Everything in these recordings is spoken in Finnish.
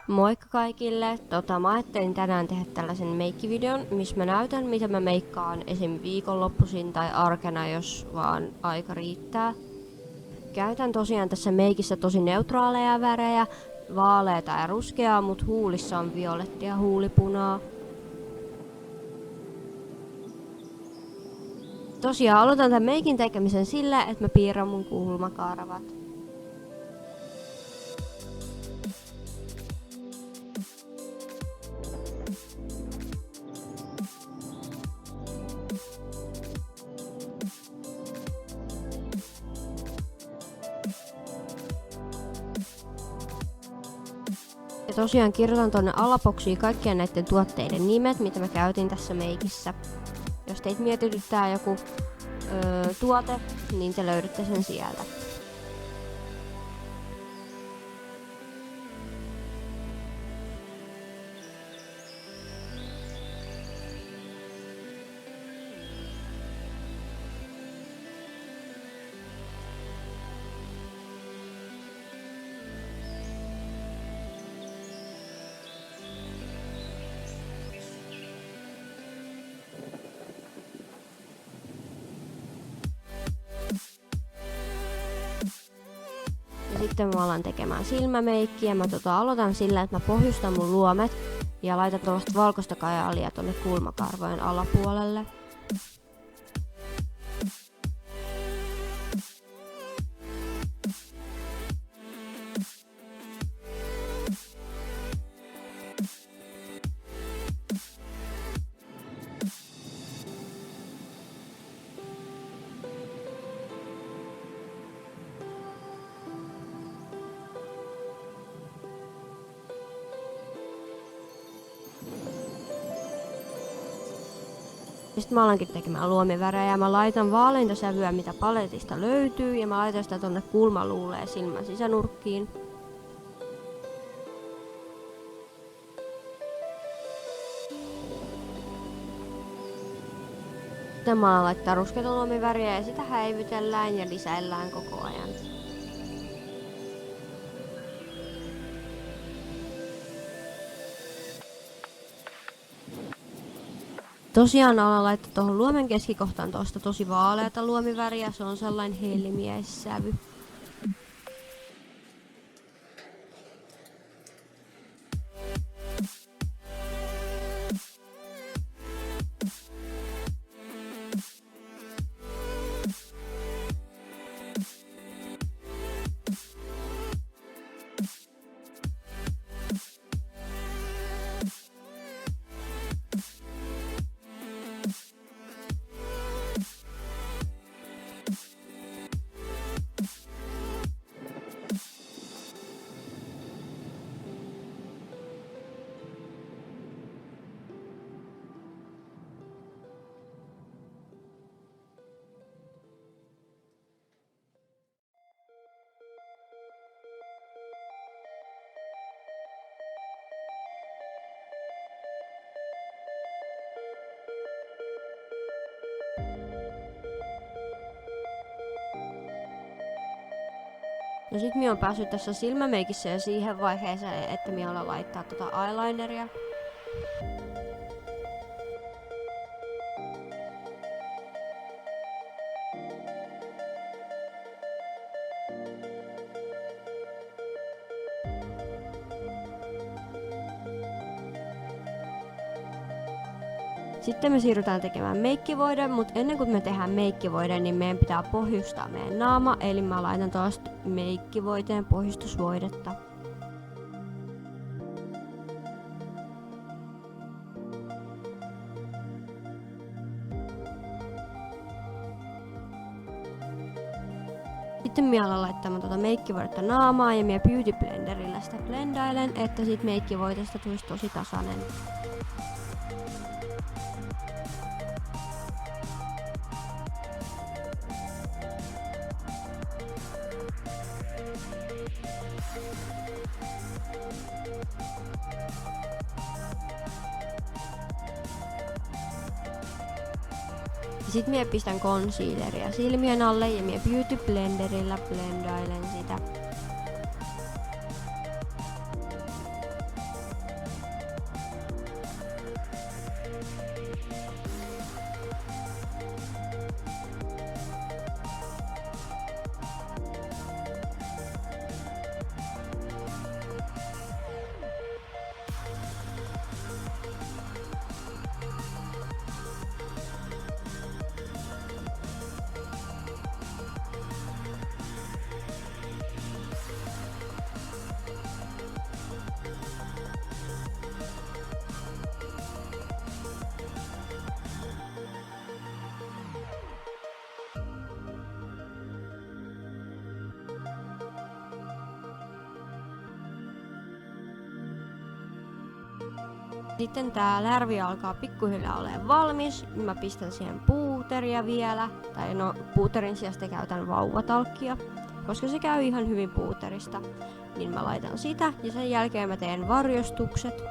Moikka kaikille! Mä ajattelin tänään tehdä tällaisen meikkivideon, missä mä näytän, mitä mä meikkaan esim. Viikonloppuisin tai arkena, jos vaan aika riittää. Käytän tosiaan tässä meikissä tosi neutraaleja värejä, vaaleita ja ruskeaa, mut huulissa on violettia ja huulipunaa. Tosiaan aloitan tämän meikin tekemisen sillä, että mä piirrän mun kulmakarvat. Ja tosiaan kirjoitan tonne alaboksiin kaikkien näiden tuotteiden nimet, mitä mä käytin tässä meikissä. Jos teitä mietityttää joku tuote, niin te löydätte sen sieltä. Ja sitten mä alan tekemään silmämeikkiä. Mä aloitan sillä, että mä pohjustan mun luomet ja laitan tuollaista valkoista kajaalia tonne kulmakarvojen alapuolelle. Sitten mä alankin tekemään luomivärejä. Mä laitan vaaleinta sävyä, mitä paletista löytyy, ja mä laitan sitä tonne kulmaluulle ja silmän sisänurkkiin. Sitten mä alan laittaa ruskeita luomiväriä ja sitä häivytellään ja lisäillään koko ajan. Tosiaan alan laittaa tuohon luomen keskikohtaan tuosta tosi vaaleata luomiväriä, se on sellainen helmiäissävy. No sit minä oon päässyt tässä silmämeikissä jo siihen vaiheeseen, että minä alan laittaa eyelineria. Sitten me siirrytään tekemään meikkivoide, mutta ennen kuin me tehdään meikkivoide, niin meidän pitää pohjustaa meidän naama, eli mä laitan tuosta meikkivoiteen pohjustusvoidetta. Sitten minä alan laittamaan meikkivoidetta naamaa ja minä Beauty Blenderillä sitä blendailen, että siitä meikkivoiteesta tulisi tosi tasainen. Sitten minä pistän concealeria silmien alle ja minä Beauty Blenderillä blendailen sitä. Sitten tää lärvi alkaa pikkuhiljaa olemaan valmis. Mä pistän siihen puuteria vielä. Tai no, puuterin sijasta käytän vauvatalkkia, koska se käy ihan hyvin puuterista. Niin mä laitan sitä ja sen jälkeen mä teen varjostukset.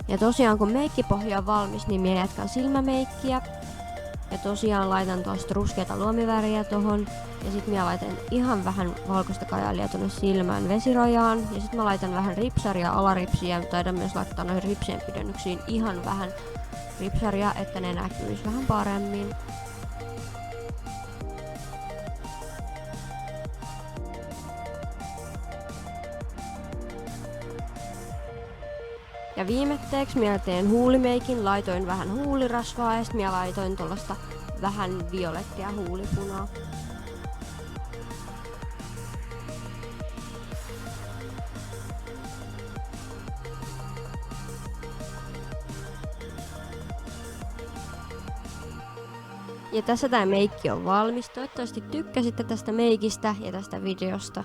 Ja tosiaan kun meikkipohja on valmis, niin minä jatkan silmämeikkiä. Ja tosiaan laitan tuosta ruskeata luomiväriä tohon. Ja sit minä laitan ihan vähän valkoista kajaalia tonne silmään vesirajaan. Ja sit mä laitan vähän ripsaria alaripsiä. Taidan myös laittaa noihin ripsien pidennyksiin ihan vähän ripsaria, että ne näkyis vähän paremmin. Ja viimetteeksi minä teen huulimeikin, laitoin vähän huulirasvaa ja sit minä laitoin tuollaista vähän violettia huulipunaa. Ja tässä tää meikki on valmis. Toivottavasti tykkäsitte tästä meikistä ja tästä videosta.